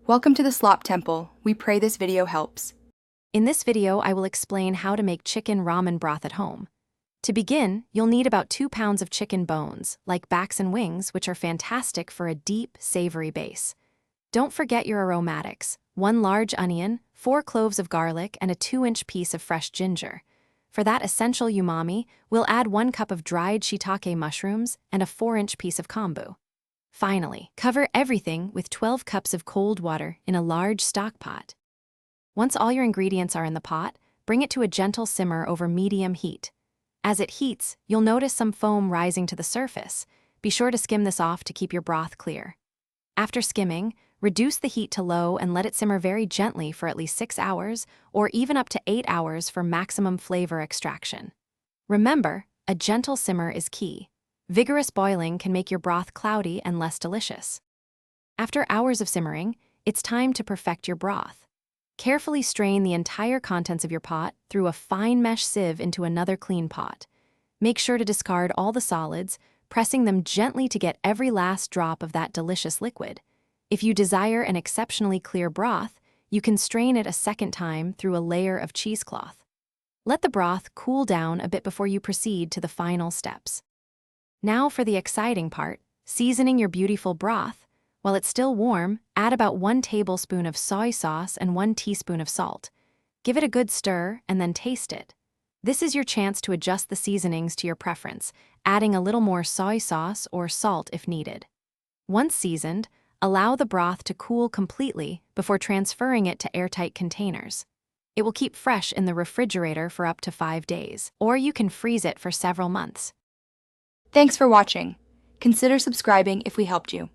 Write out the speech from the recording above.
Welcome to the Slop Temple. We pray this video helps. In this video, I will explain how to make chicken ramen broth at home. To begin, you'll need about 2 pounds of chicken bones, like backs and wings, which are fantastic for a deep, savory base. Don't forget your aromatics: 1 large onion, 4 cloves of garlic, and a 2-inch piece of fresh ginger. For that essential umami, we'll add 1 cup of dried shiitake mushrooms and a 4-inch piece of kombu. Finally, cover everything with 12 cups of cold water in a large stock pot. Once all your ingredients are in the pot, bring it to a gentle simmer over medium heat. As it heats, you'll notice some foam rising to the surface. Be sure to skim this off to keep your broth clear. After skimming, reduce the heat to low and let it simmer very gently for at least 6 hours, or even up to 8 hours for maximum flavor extraction. Remember, a gentle simmer is key. Vigorous boiling can make your broth cloudy and less delicious. After hours of simmering, it's time to perfect your broth. Carefully strain the entire contents of your pot through a fine mesh sieve into another clean pot. Make sure to discard all the solids, pressing them gently to get every last drop of that delicious liquid. If you desire an exceptionally clear broth, you can strain it a second time through a layer of cheesecloth. Let the broth cool down a bit before you proceed to the final steps. Now for the exciting part, seasoning your beautiful broth. While it's still warm, add about 1 tablespoon of soy sauce and 1 teaspoon of salt. Give it a good stir and then taste it. This is your chance to adjust the seasonings to your preference, adding a little more soy sauce or salt if needed. Once seasoned, allow the broth to cool completely before transferring it to airtight containers. It will keep fresh in the refrigerator for up to 5 days, or you can freeze it for several months. Thanks for watching. Consider subscribing if we helped you.